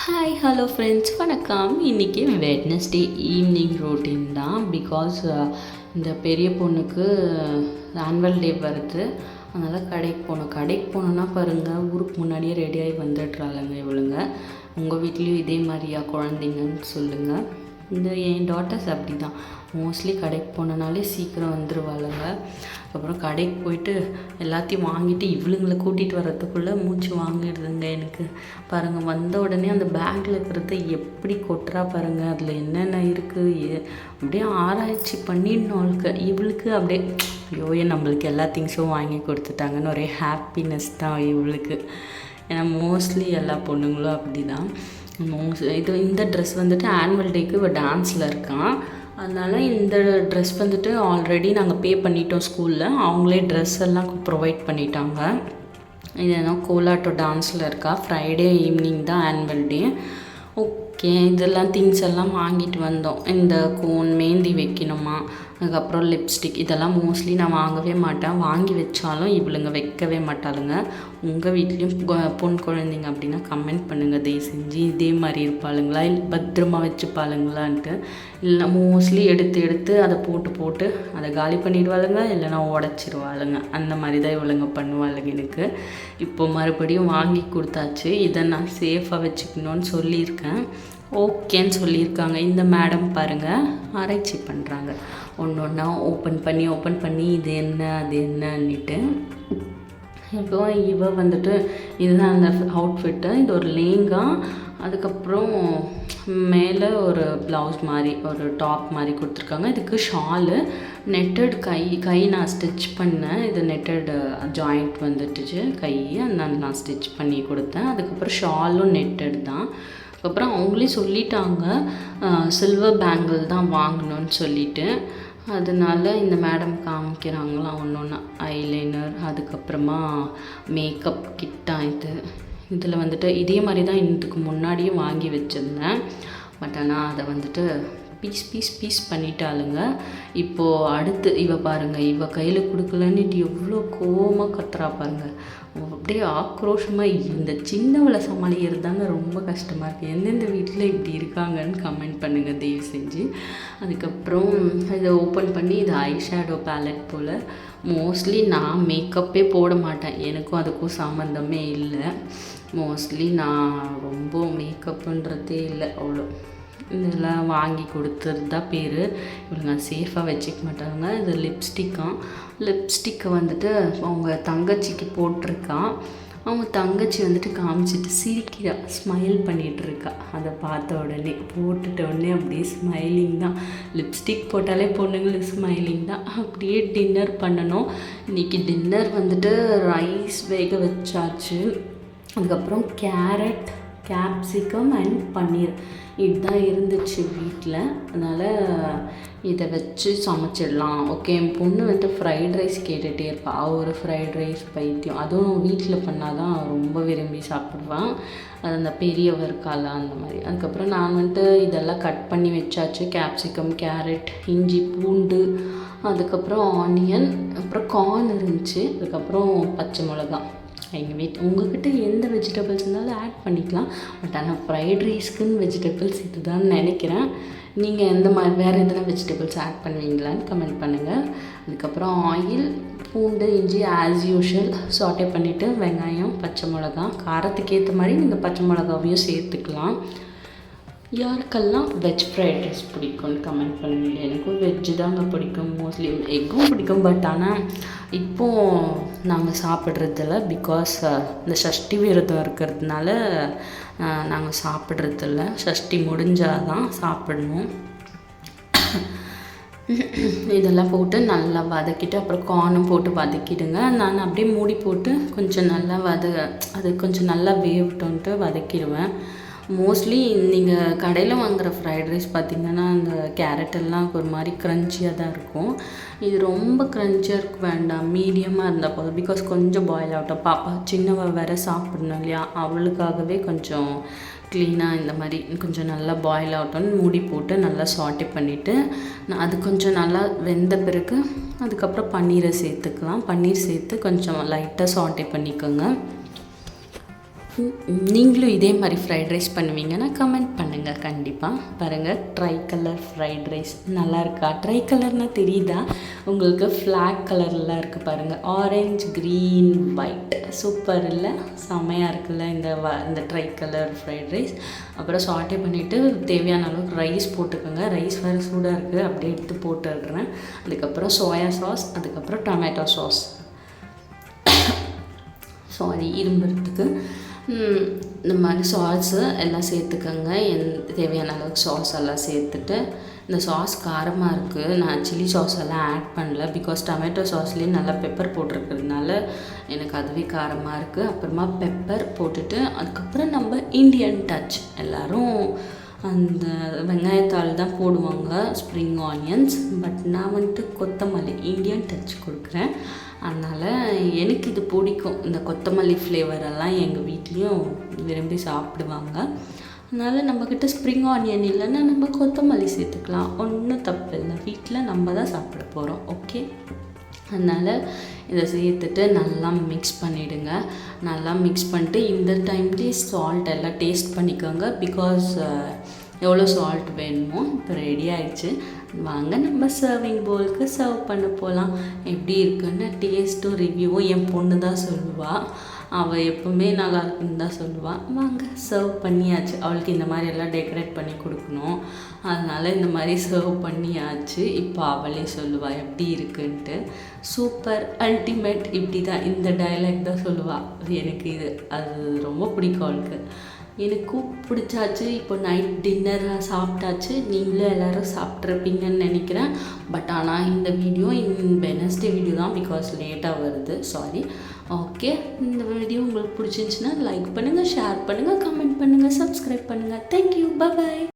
Hi hello friends வணக்கம். இன்றைக்கி Wednesday evening routine தான். பிகாஸ் இந்த பெரிய பொண்ணுக்கு ஆனுவல் டே வருது. அதனால் கடைக்கு போகணுன்னா பாருங்கள், ஊருக்கு முன்னாடியே ரெடியாகி வந்துடுறாளுங்க இவளுங்க. உங்கள் வீட்லேயும் இதே மாதிரியா குழந்தைங்கன்னு சொல்லுங்கள். என் டாட்டர்ஸ் அப்படி தான், மோஸ்ட்லி கடைக்கு போனனாலே சீக்கிரம் வந்துடுவாளுங்க. அப்புறம் கடைக்கு போயிட்டு எல்லாத்தையும் வாங்கிட்டு இவளுங்களை கூட்டிகிட்டு வர்றதுக்குள்ளே மூச்சு வாங்கிடுதுங்க எனக்கு. பாருங்கள், வந்த உடனே அந்த பேக்கில் இருக்கிறத எப்படி கொட்டுறா பாருங்கள், அதில் என்னென்ன இருக்குது அப்படியே ஆராய்ச்சி பண்ணிடணும் இவளுக்கு. அப்படியே ஐயோ நம்மளுக்கு எல்லா திங்ஸும் வாங்கி கொடுத்துட்டாங்கன்னு ஒரே ஹாப்பினஸ் தான் இவளுக்கு. ஏன்னா மோஸ்ட்லி எல்லா பொண்ணுங்களும் அப்படி தான். இந்த ட்ரெஸ் வந்துட்டு ஆனுவல் டேக்கு இவள் டான்ஸில் இருக்கான். அதனால் இந்த ட்ரெஸ் வந்துட்டு ஆல்ரெடி நாங்கள் பே பண்ணிட்டோம் ஸ்கூலில். அவங்களே ட்ரெஸ் எல்லாம் ப்ரொவைட் பண்ணிட்டாங்க. இது என்ன கோலாட்டோ டான்ஸில் இருக்கா. ஃப்ரைடே ஈவினிங் தான் ஆனுவல் டே. ஓகே, இதெல்லாம் திங்ஸ் எல்லாம் வாங்கிட்டு வந்தோம். இந்த கோன் மெஹந்தி வைக்கணுமா, அதுக்கப்புறம் லிப்ஸ்டிக், இதெல்லாம் மோஸ்ட்லி நான் வாங்கவே மாட்டேன். வாங்கி வச்சாலும் இவளுங்க வைக்கவே மாட்டாளுங்க. உங்கள் வீட்லேயும் பொன் குழந்தைங்க அப்படின்னா கமெண்ட் பண்ணுங்கள், தயவு செஞ்சு இதே மாதிரி இருப்பாளுங்களா இல்லை பத்திரமா வச்சுப்பாளுங்களான்ட்டு. இல்லை மோஸ்ட்லி எடுத்து அதை போட்டு அதை காலி பண்ணிடுவாளுங்க, இல்லைனா உடச்சிருவாளுங்க. அந்த மாதிரி தான் இவளுங்க பண்ணுவாளுங்க எனக்கு. இப்போ மறுபடியும் வாங்கி கொடுத்தாச்சு. இதை நான் சேஃபாக வச்சுக்கணுன்னு சொல்லியிருக்கேன். ஓகேன்னு சொல்லியிருக்காங்க. இந்த மேடம் பாருங்கள், ஆராய்ச்சி பண்ணுறாங்க. ஒன்றா ஓப்பன் பண்ணி இது என்ன அது என்னன்னுட்டு. இப்போ இவ வந்துட்டு இதுதான் அந்த அவுட்ஃபிட்டு. இது ஒரு லேங்கா, அதுக்கப்புறம் மேலே ஒரு ப்ளவுஸ் மாதிரி ஒரு டாப் மாதிரி கொடுத்துருக்காங்க. இதுக்கு ஷாலு நெட்டட் கை நான் ஸ்டிச் பண்ணேன். இது நெட்டட் ஜாயிண்ட் வந்துட்டுச்சு கை, அதனால் நான் ஸ்டிச் பண்ணி கொடுத்தேன். அதுக்கப்புறம் ஷாலும் நெட்டட் தான். அதுக்கப்புறம் அவங்களே சொல்லிட்டாங்க சில்வர் பேங்கிள் தான் வாங்கணும்னு சொல்லிட்டு. அதனால இந்த மேடம் காமிக்கிறாங்களாம் ஒன்று ஐலைனர், அதுக்கப்புறமா மேக்கப் கிட்டாக. இதில் வந்துட்டு இதே மாதிரி தான் இதுக்கு முன்னாடியே வாங்கி வச்சுருந்தேன். பட் ஆனால் அதை வந்துட்டு பீஸ் பண்ணிட்டாளுங்க. இப்போது அடுத்து இவ பாருங்கள், இவ கையில் கொடுக்கலன்னுட்டு எவ்வளோ கோவமாக கத்துறா பாருங்கள். அப்படியே ஆக்ரோஷமாக. இந்த சின்னவளை சமாளிக்கிறது தாங்க ரொம்ப கஷ்டமாக இருக்குது. எந்தெந்த வீட்டில் இப்படி இருக்காங்கன்னு கமெண்ட் பண்ணுங்கள் தயவு செஞ்சு. அதுக்கப்புறம் இதை ஓப்பன் பண்ணி இது ஐ ஷேடோ பேலட் போல். மோஸ்ட்லி நான் மேக்கப்பே போட மாட்டேன், எனக்கும் அதுக்கும் சம்மந்தமே இல்லை. மோஸ்ட்லி நான் ரொம்ப மேக்கப்புன்றதே இல்லை அவ்வளோ. இதெல்லாம் வாங்கி கொடுத்துறது தான் பேர். இவங்க சேஃபாக வச்சுக்க மாட்டாங்க. இது லிப்ஸ்டிக்கை வந்துட்டு அவங்க தங்கச்சிக்கு போட்டிருக்கான். அவங்க தங்கச்சி வந்துட்டு காமிச்சிட்டு சிரிக்கிறா, ஸ்மைல் பண்ணிகிட்ருக்கா. அதை பார்த்த உடனே போட்டுட்ட உடனே அப்படியே ஸ்மைலிங் தான். லிப்ஸ்டிக் போட்டாலே பொண்ணுங்களுக்கு ஸ்மைலிங் தான். அப்படியே டின்னர் பண்ணணும். இன்றைக்கி டின்னர் வந்துட்டு ரைஸ் வேக வச்சாச்சு. அதுக்கப்புறம் கேரட், கேப்சிகம் அண்ட் பன்னீர் இதுதான் இருந்துச்சு வீட்டில். அதனால் இதை வச்சு சமைச்சிடலாம். ஓகே, என் பொண்ணு வந்துட்டு ஃப்ரைட் ரைஸ் கேட்டுகிட்டே இருப்பாள். ஒரு ஃப்ரைட் ரைஸ் பைத்தியம். அதுவும் வீட்டில் பண்ணால் தான் ரொம்ப விரும்பி சாப்பிடுவான். அது அந்த பெரியவ இருக்கால அந்த மாதிரி. அதுக்கப்புறம் நான் வந்துட்டு இதெல்லாம் கட் பண்ணி வச்சாச்சு. கேப்சிகம், கேரட், இஞ்சி, பூண்டு, அதுக்கப்புறம் ஆனியன், அப்புறம் கார்ன் இருந்துச்சு, அதுக்கப்புறம் பச்சை மிளகா. உங்கள்கிட்ட எந்த வெஜிடபிள்ஸ் இருந்தாலும் ஆட் பண்ணிக்கலாம். பட் ஆனால் ஃப்ரைட் ரைஸ்க்குன்னு வெஜிடபிள்ஸ் இதுதான் நினைக்கிறேன். நீங்கள் எந்த மாதிரி வேறு எதனா வெஜிடபிள்ஸ் ஆட் பண்ணுவீங்களான்னு கமெண்ட் பண்ணுங்கள். அதுக்கப்புறம் ஆயில், பூண்டு, இஞ்சி ஆஸ் யூஷுவல் சாட்டே பண்ணிவிட்டு வெங்காயம், பச்சை மிளகா, காரத்துக்கு ஏற்ற மாதிரி நீங்கள் பச்சை மிளகாவையும் சேர்த்துக்கலாம். யாருக்கெல்லாம் வெஜ் ஃப்ரைட் ரைஸ் பிடிக்கும்னு கமெண்ட் பண்ணுவீங்க. எனக்கும் வெஜ்ஜு தாங்க பிடிக்கும். மோஸ்ட்லி எக்கும் பிடிக்கும். பட் ஆனால் இப்போது நாங்கள் சாப்பிட்றதில்ல. பிகாஸ் இந்த சஷ்டி விரதம் இருக்கிறதுனால நாங்கள் சாப்பிட்றதில்ல. சஷ்டி முடிஞ்சால் தான் சாப்பிடணும். இதெல்லாம் போட்டு நல்லா வதக்கிட்டு அப்புறம் கார்னும் போட்டு வதக்கிடுங்க. நான் அப்படியே மூடி போட்டு கொஞ்சம் நல்லா அது கொஞ்சம் நல்லா வேகட்டும்ன்ட்டு வதக்கிடுவேன். மோஸ்ட்லி நீங்கள் கடையில் வாங்குகிற ஃப்ரைட் ரைஸ் பார்த்திங்கன்னா அந்த கேரட் எல்லாம் ஒரு மாதிரி க்ரன்ச்சியாக தான் இருக்கும். இது ரொம்ப க்ரன்ச்சியாக இருக்க வேண்டாம், மீடியமாக இருந்தால் போதும். பிகாஸ் கொஞ்சம் பாயில் ஆகட்டும். பாப்பா சின்னவ வேறு சாப்பிடணும் இல்லையா, அவளுக்காகவே கொஞ்சம் க்ளீனாக இந்த மாதிரி கொஞ்சம் நல்லா பாயில் ஆகட்டும்னு மூடி போட்டு நல்லா சாட்டே பண்ணிவிட்டு அது கொஞ்சம் நல்லா வெந்த பிறகு அதுக்கப்புறம் பன்னீரை சேர்த்துக்கலாம். பன்னீர் சேர்த்து கொஞ்சம் லைட்டாக சாட்டே பண்ணிக்கோங்க. நீங்களும் இதே மாதிரி ஃப்ரைட் ரைஸ் பண்ணுவீங்கன்னா கமெண்ட் பண்ணுங்கள் கண்டிப்பாக. பாருங்கள், ட்ரை கலர் ஃப்ரைட் ரைஸ் நல்லா இருக்கா? ட்ரை கலர்னால் தெரியுதா உங்களுக்கு? ஃப்ளாக் கலர்லாம் இருக்குது பாருங்கள், ஆரஞ்ச் க்ரீன் ஒயிட். சூப்பர் இல்லை? செம்மையாக இருக்குல்ல இந்த ட்ரை கலர் ஃப்ரைட் ரைஸ். அப்புறம் சாட்டே பண்ணிவிட்டு தேவையான அளவுக்கு ரைஸ் போட்டுக்கோங்க. ரைஸ் வேறு சூடாக இருக்குது, அப்படியே எடுத்து போட்டுடுறேன். அதுக்கப்புறம் சோயா சாஸ், அதுக்கப்புறம் டொமேட்டோ சாஸ். சாரி, இரும்புறதுக்கு. இந்த மாதிரி சாஸு எல்லாம் சேர்த்துக்கோங்க. தேவையான அளவுக்கு சாஸ் எல்லாம் சேர்த்துட்டு, இந்த சாஸ் காரமாக இருக்குது, நான் சில்லி சாஸ் எல்லாம் ஆட் பண்ணல. பிகாஸ் டொமேட்டோ சாஸ்லேயே நல்லா பெப்பர் போட்டிருக்கிறதுனால எனக்கு அதுவே காரமாக இருக்குது. அப்புறமா பெப்பர் போட்டுட்டு, அதுக்கப்புறம் நம்ம இந்தியன் டச், எல்லோரும் அந்த வெங்காயத்தாள் தான் போடுவாங்க, ஸ்ப்ரிங் ஆனியன்ஸ். பட் நான் வந்துட்டு கொத்தமல்லி இந்தியன் டச் கொடுக்குறேன். அதனால் எனக்கு இது பிடிக்கும். இந்த கொத்தமல்லி ஃப்ளேவரெல்லாம் எங்கள் வீட்லேயும் விரும்பி சாப்பிடுவாங்க. அதனால் நம்மக்கிட்ட ஸ்ப்ரிங் ஆனியன் இல்லைன்னா நம்ம கொத்தமல்லி சேர்த்துக்கலாம், ஒன்றும் தப்பு இல்லை. வீட்டில் நம்ம தான் சாப்பிட போகிறோம். ஓகே, அதனால் இதை சேர்த்துட்டு நல்லா மிக்ஸ் பண்ணிவிடுங்க. நல்லா மிக்ஸ் பண்ணிட்டு இந்த டைம்லேயே சால்ட் எல்லாம் டேஸ்ட் பண்ணிக்கோங்க. பிகாஸ் எவ்வளோ சால்ட் வேணுமோ. இப்போ ரெடி ஆகிடுச்சு. வாங்க நம்ம சர்விங் பவுலுக்கு சர்வ் பண்ண போகலாம். எப்படி இருக்குன்னு டேஸ்ட்டும் ரிவ்யூவும் என் பொண்ணு தான் சொல்லுவாள். அவள் எப்போவுமே நல்லா இருக்குன்னு தான் சொல்லுவாள். வாங்க சர்வ் பண்ணியாச்சு. அவளுக்கு இந்த மாதிரி எல்லாம் டெக்கரேட் பண்ணி கொடுக்கணும், அதனால் இந்த மாதிரி சர்வ் பண்ணியாச்சு. இப்போ அவளே சொல்லுவாள் எப்படி இருக்குன்ட்டு. சூப்பர், அல்டிமேட், இப்படி தான், இந்த டைலாக் தான் சொல்லுவாள். எனக்கு அது ரொம்ப பிடிக்கும் அவளுக்கு. எனக்கும் பிடிச்சாச்சு. இப்போ நைட் டின்னர் சாப்பிட்டாச்சு. நீங்களும் எல்லோரும் சாப்பிட்ருப்பீங்கன்னு நினைக்கிறேன். பட் ஆனால் இந்த வீடியோ வெனஸ்டே வீடியோ தான், பிகாஸ் லேட்டாக வருது, சாரி. ஓகே, இந்த வீடியோ உங்களுக்கு பிடிச்சிருந்துச்சின்னா லைக் பண்ணுங்கள், ஷேர் பண்ணுங்கள், கமெண்ட் பண்ணுங்கள், சப்ஸ்கிரைப் பண்ணுங்கள். தேங்க்யூ, பாய்.